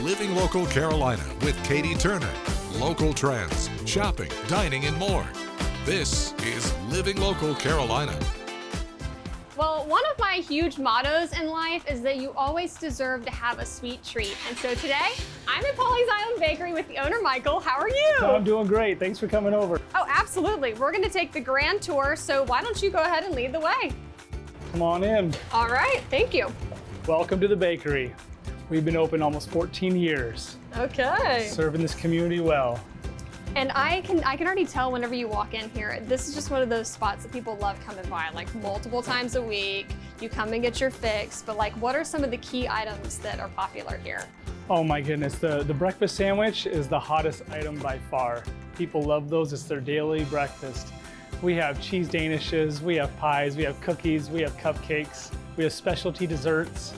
Living Local Carolina with Katie Turner. Local trends, shopping, dining, and more. This is Living Local Carolina. Well, one of my huge mottos in life is that you always deserve to have a sweet treat. And so today, I'm at Pawleys Island Bakery with the owner, Michael. How are you? I'm doing great. Thanks for coming over. Oh, absolutely. We're going to take the grand tour, so why don't you go ahead and lead the way? Come on in. All right, thank you. Welcome to the bakery. We've been open almost 14 years, Okay. serving this community well. And I can already tell whenever you walk in here, this is just one of those spots that people love coming by, like multiple times a week. You come and get your fix, but like, what are some of the key items that are popular here? Oh my goodness, the breakfast sandwich is the hottest item by far. People love those, it's their daily breakfast. We have cheese danishes, we have pies, we have cookies, we have cupcakes, we have specialty desserts.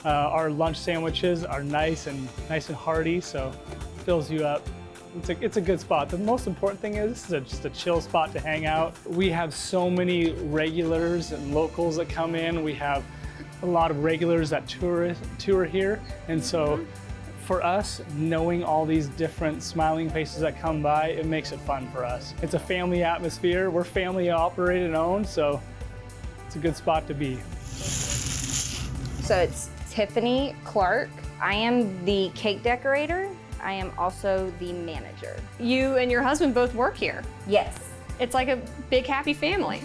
Our lunch sandwiches are nice and hearty, so it fills you up. It's a good spot. The most important thing is this is just a chill spot to hang out. We have so many regulars and locals that come in. We have a lot of regulars that tour here. And so for us, knowing all these different smiling faces that come by, it makes it fun for us. It's a family atmosphere. We're family operated and owned, so it's a good spot to be. So it's Tiffany Clark. I am the cake decorator. I am also the manager. You and your husband both work here. Yes. It's like a big happy family.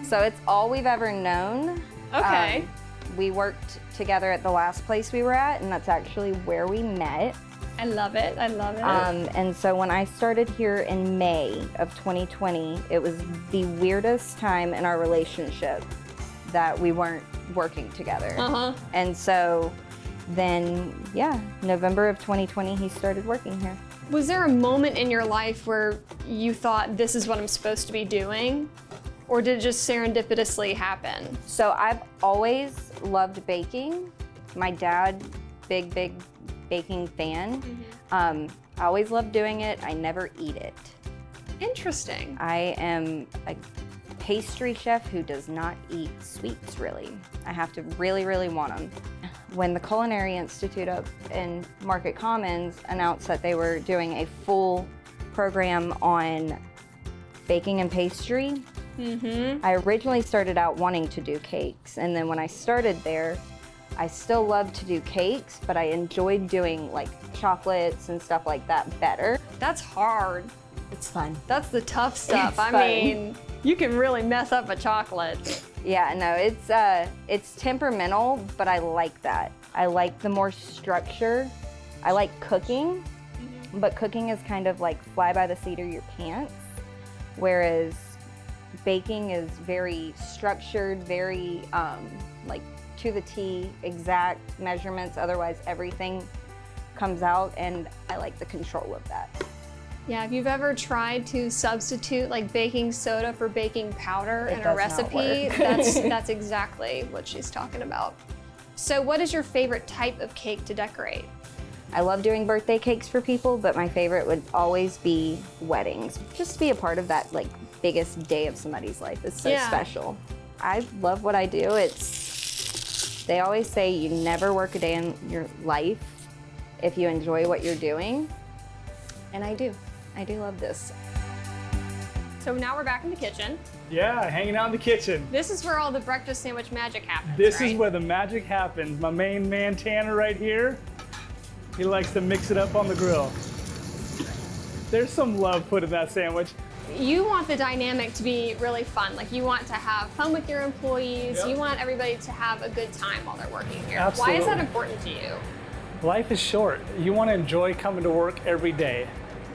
So it's all we've ever known. Okay. We worked together at the last place we were at, and that's actually where we met. I love it. I love it. And so when I started here in May of 2020, it was the weirdest time in our relationship that we weren't working together. And so then, yeah, November of 2020, he started working here. Was there a moment in your life where you thought, this is what I'm supposed to be doing? Or did it just serendipitously happen? So I've always loved baking. My dad, big baking fan. I always loved doing it. I never eat it. Interesting. I am a pastry chef who does not eat sweets, really. I have to really want them. When the Culinary Institute up in Market Commons announced that they were doing a full program on baking and pastry, I originally started out wanting to do cakes, and then when I started there, I still loved to do cakes, but I enjoyed doing like chocolates and stuff like that better. That's hard. It's fun. That's the tough stuff. It's I fun. mean, you can really mess up a chocolate. Yeah, no, it's temperamental, but I like that. I like the more structure. I like cooking, but cooking is kind of like fly by the seat of your pants, whereas baking is very structured, very like to the T, exact measurements, otherwise everything comes out, and I like the control of that. Yeah, if you've ever tried to substitute like baking soda for baking powder It in a does not recipe, work. that's exactly what she's talking about. So what is your favorite type of cake to decorate? I love doing birthday cakes for people, but my favorite would always be weddings. Just to be a part of that like biggest day of somebody's life is so special. I love what I do. They always say you never work a day in your life if you enjoy what you're doing. And I do. I do love this. So now we're back in the kitchen. Yeah, hanging out in the kitchen. This is where all the breakfast sandwich magic happens, This right? is where the magic happens. My main man, Tanner, right here, he likes to mix it up on the grill. There's some love put in that sandwich. You want the dynamic to be really fun. Like, you want to have fun with your employees. Yep. You want everybody to have a good time while they're working here. Absolutely. Why is that important to you? Life is short. You want to enjoy coming to work every day.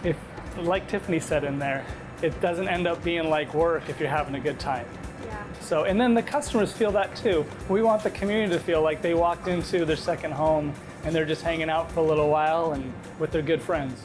If, like Tiffany said in there, it doesn't end up being like work if you're having a good time. Yeah. So, and then the customers feel that too. We want the community to feel like they walked into their second home and they're just hanging out for a little while and with their good friends.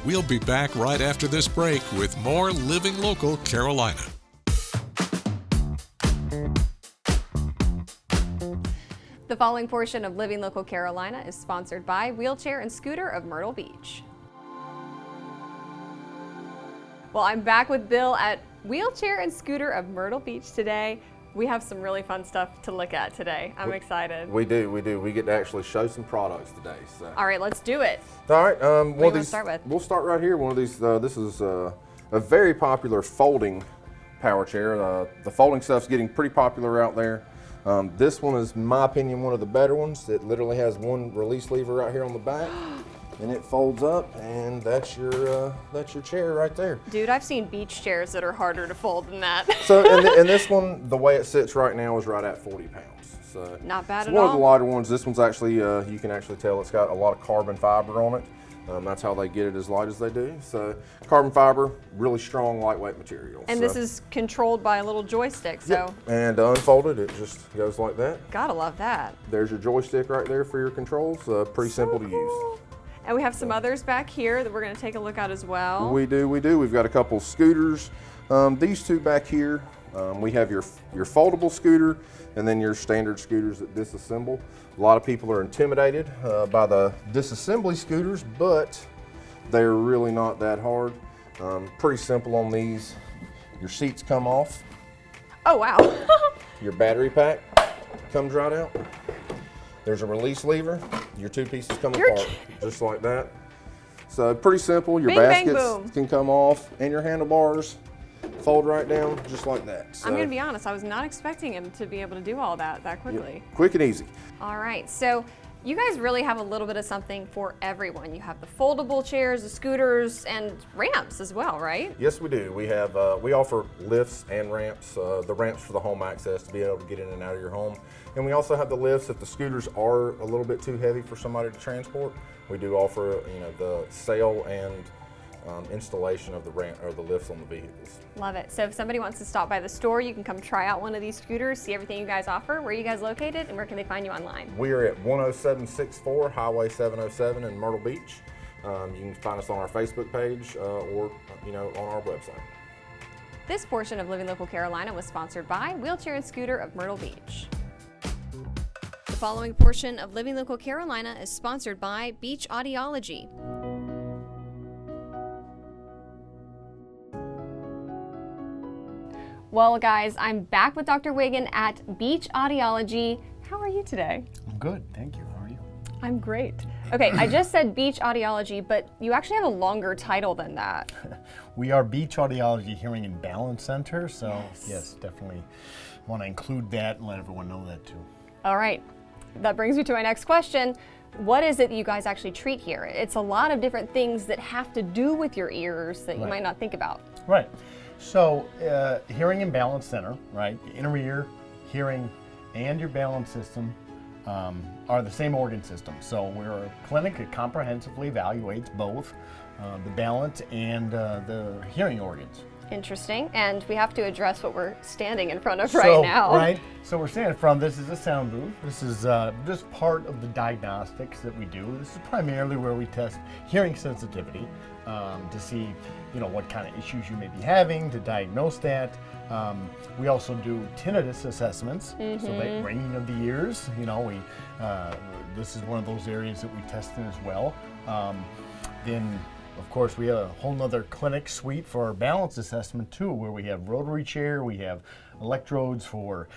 We'll be back right after this break with more Living Local Carolina. The following portion of Living Local Carolina is sponsored by Wheelchair and Scooter of Myrtle Beach. Well, I'm back with Bill at Wheelchair and Scooter of Myrtle Beach today. We have some really fun stuff to look at today. I'm excited. We do. We get to actually show some products today. So. All right, let's do it. All right. What do you want to start with? We'll start right here. One of these. This is a very popular folding power chair. The folding stuff's getting pretty popular out there. This one is, in my opinion, one of the better ones. It literally has one release lever right here on the back. And it folds up, and that's your chair right there. Dude, I've seen beach chairs that are harder to fold than that. So, and this one, the way it sits right now is right at 40 pounds. So not bad it's at one all. of the lighter ones. This one's actually, you can actually tell it's got a lot of carbon fiber on it. That's how they get it as light as they do. So carbon fiber, really strong, lightweight material. And this is controlled by a little joystick, so. Yep. And unfolded, it just goes like that. Gotta love that. There's your joystick right there for your controls. Pretty simple to use. And we have some others back here that we're going to take a look at as well. We do. We've got a couple scooters. These two back here, we have your foldable scooter and then your standard scooters that disassemble. A lot of people are intimidated by the disassembly scooters, but they're really not that hard. Pretty simple on these. Your seats come off. Oh, wow. Your battery pack comes right out. There's a release lever. Your two pieces come apart, just like that. So pretty simple. Your Bing, bang, baskets boom. can come off, and your handlebars fold right down, just like that. So, I'm going to be honest, I was not expecting him to be able to do all that quickly. quick and easy. All right, so you guys really have a little bit of something for everyone. You have the foldable chairs, the scooters, and ramps as well, right? Yes, we do. We have we offer lifts and ramps. The ramps for the home access to be able to get in and out of your home, and we also have the lifts if the scooters are a little bit too heavy for somebody to transport. We do offer, the sale and installation of the ramp or the lifts on the vehicles. Love it. So if somebody wants to stop by the store, you can come try out one of these scooters, see everything you guys offer. Where are you guys located, and where can they find you online? We are at 10764 Highway 707 in Myrtle Beach. You can find us on our Facebook page or on our website. This portion of Living Local Carolina was sponsored by Wheelchair and Scooter of Myrtle Beach. The following portion of Living Local Carolina is sponsored by Beach Audiology. Well, guys, I'm back with Dr. Wiggin at Beach Audiology. How are you today? I'm good, thank you. How are you? I'm great. Okay, I just said Beach Audiology, but you actually have a longer title than that. We are Beach Audiology Hearing and Balance Center, so yes, definitely want to include that and let everyone know that too. All right, that brings me to my next question. What is it that you guys actually treat here? It's a lot of different things that have to do with your ears that you might not think about. Right. So, Hearing and Balance Center, right? The inner ear, hearing, and your balance system are the same organ system. So we're a clinic that comprehensively evaluates both the balance and the hearing organs. Interesting. And we have to address what we're standing in front of right now. Right. So we're standing in front. This is a sound booth. This is just part of the diagnostics that we do. This is primarily where we test hearing sensitivity to see, what kind of issues you may be having, to diagnose that. We also do tinnitus assessments, so that ringing of the ears. This is one of those areas that we test in as well. Then, of course, we have a whole nother clinic suite for our balance assessment too, where we have rotary chair, we have electrodes for,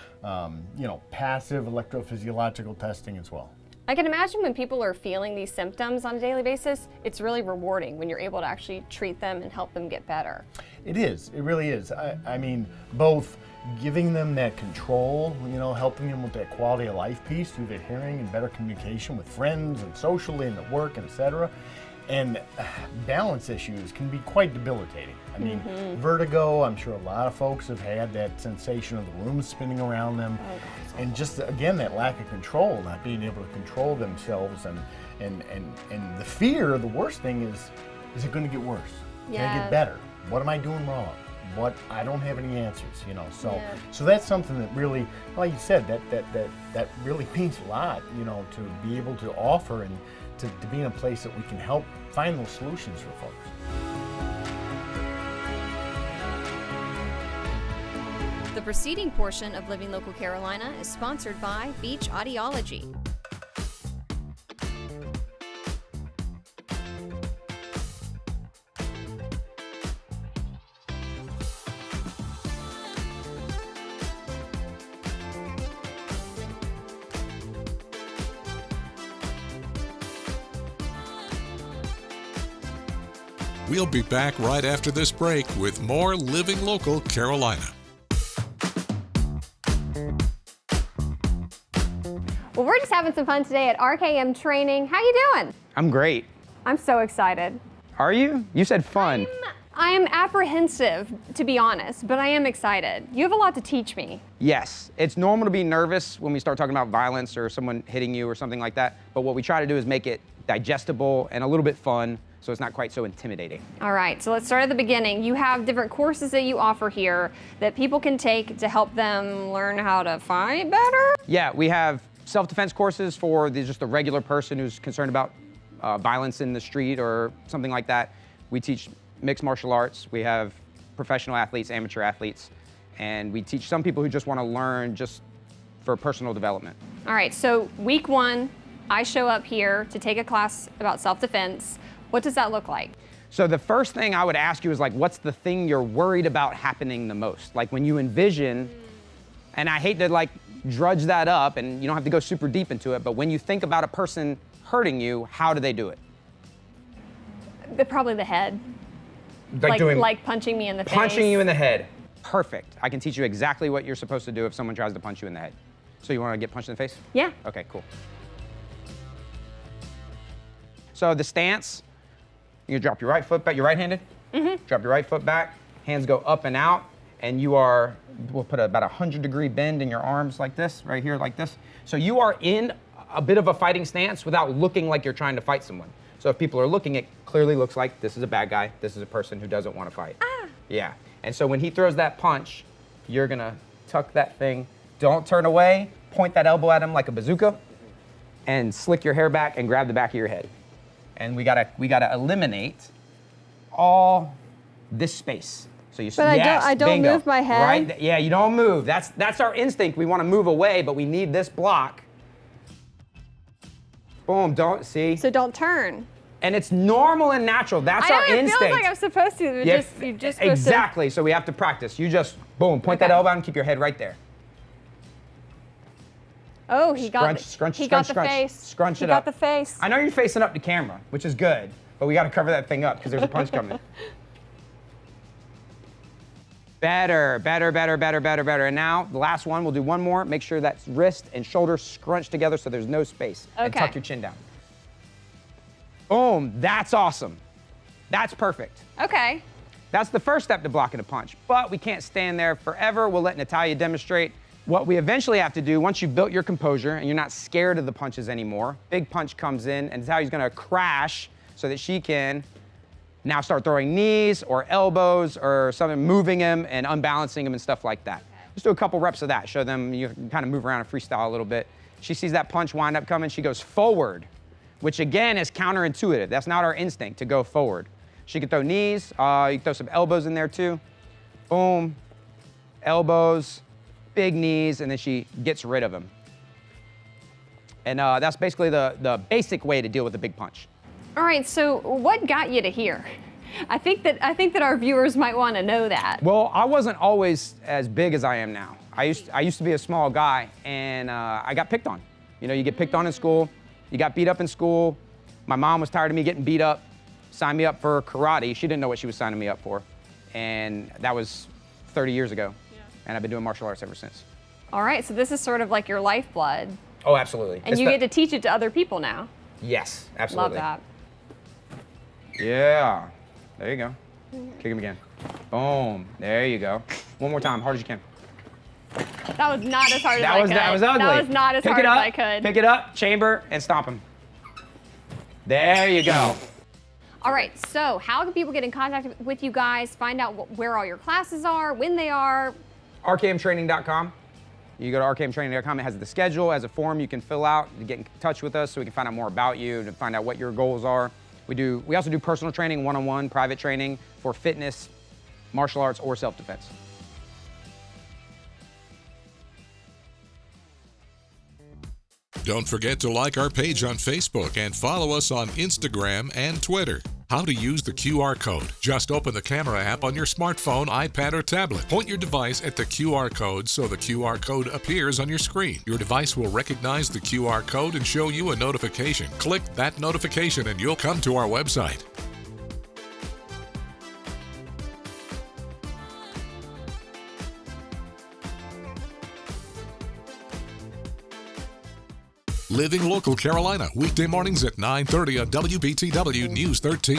passive electrophysiological testing as well. I can imagine when people are feeling these symptoms on a daily basis, it's really rewarding when you're able to actually treat them and help them get better. It is. It really is. I mean, both giving them that control, helping them with that quality of life piece through their hearing and better communication with friends and socially and at work and etc. And balance issues can be quite debilitating. I mean, vertigo, I'm sure a lot of folks have had that sensation of the room spinning around them. And just, again, that lack of control, not being able to control themselves. And the fear, the worst thing is it going to get worse? Can it get better? What am I doing wrong? I don't have any answers, So that's something that really, like you said, that really means a lot, to be able to offer and to be in a place that we can help find those solutions for folks. The preceding portion of Living Local Carolina is sponsored by Beach Audiology. We'll be back right after this break with more Living Local Carolina. Well, we're just having some fun today at RKM Training. How you doing? I'm great. I'm so excited. Are you? You said fun. I am apprehensive, to be honest, but I am excited. You have a lot to teach me. Yes, it's normal to be nervous when we start talking about violence or someone hitting you or something like that. But what we try to do is make it digestible and a little bit fun, so it's not quite so intimidating. All right, so let's start at the beginning. You have different courses that you offer here that people can take to help them learn how to fight better? Yeah, we have self-defense courses for just the regular person who's concerned about violence in the street or something like that. We teach mixed martial arts. We have professional athletes, amateur athletes, and we teach some people who just want to learn just for personal development. All right, so week one, I show up here to take a class about self-defense. What does that look like? So the first thing I would ask you is like, what's the thing you're worried about happening the most? Like when you envision, and I hate to like drudge that up and you don't have to go super deep into it, but when you think about a person hurting you, how do they do it? Probably the head. Like punching me in the face. Punching you in the head. Perfect. I can teach you exactly what you're supposed to do if someone tries to punch you in the head. So you want to get punched in the face? Yeah. Okay, cool. So the stance, you drop your right foot back. You're right-handed? Mm-hmm. Drop your right foot back. Hands go up and out. And you are, we'll put about 100-degree bend in your arms like this, right here like this. So you are in a bit of a fighting stance without looking like you're trying to fight someone. So if people are looking, it clearly looks like this is a bad guy. This is a person who doesn't want to fight. Ah. Yeah. And so when he throws that punch, you're gonna tuck that thing. Don't turn away. Point that elbow at him like a bazooka, and slick your hair back and grab the back of your head. And we gotta eliminate all this space. So you. But yes, I don't bingo. move my head. Right? Yeah, you don't move. That's our instinct. We want to move away, but we need this block. Boom. Don't see. So don't turn. And it's normal and natural. That's our instinct. It feels like I'm supposed to. You're just supposed to. Exactly. So we have to practice. You just boom, point that elbow out and keep your head right there. Oh, he got the scrunch, face. Scrunch it up. He got the face. I know you're facing up to camera, which is good, but we got to cover that thing up because there's a punch coming. Better. And now the last one, we'll do one more. Make sure that wrist and shoulder scrunch together so there's no space. Okay. And tuck your chin down. Boom, that's awesome. That's perfect. Okay. That's the first step to blocking a punch, but we can't stand there forever. We'll let Natalia demonstrate what we eventually have to do once you've built your composure and you're not scared of the punches anymore. Big punch comes in and Natalia's gonna crash so that she can now start throwing knees or elbows or something, moving him and unbalancing him and stuff like that. Okay. Just do a couple reps of that. Show them you can kind of move around and freestyle a little bit. She sees that punch wind up coming, she goes forward, which again is counterintuitive. That's not our instinct to go forward. She can throw knees, you can throw some elbows in there too. Boom, elbows, big knees, and then she gets rid of him. And that's basically the basic way to deal with a big punch. All right, so what got you to here? I think that our viewers might want to know that. Well, I wasn't always as big as I am now. I used to be a small guy, and I got picked on. You know, you get picked on in school, you got beat up in school. My mom was tired of me getting beat up, signed me up for karate. She didn't know what she was signing me up for, and that was 30 years ago. Yeah. And I've been doing martial arts ever since. All right, so this is sort of like your lifeblood. Oh, absolutely. And you get to teach it to other people now. Yes, absolutely. Love that. Yeah, there you go. Kick him again. Boom, there you go. One more time, hard as you can. That was not as hard as I could. That was ugly. That was not as hard as I could. Pick it up, chamber, and stomp him. There you go. All right, so how can people get in contact with you guys, find out where all your classes are, when they are? RKMtraining.com. You go to rkmtraining.com, it has the schedule, has a form you can fill out to get in touch with us so we can find out more about you, to find out what your goals are. We also do personal training, one-on-one, private training for fitness, martial arts, or self-defense. Don't forget to like our page on Facebook and follow us on Instagram and Twitter. How to use the QR code. Just open the camera app on your smartphone, iPad, or tablet. Point your device at the QR code so the QR code appears on your screen. Your device will recognize the QR code and show you a notification. Click that notification and you'll come to our website. Living Local Carolina, weekday mornings at 9:30 on WBTW News 13.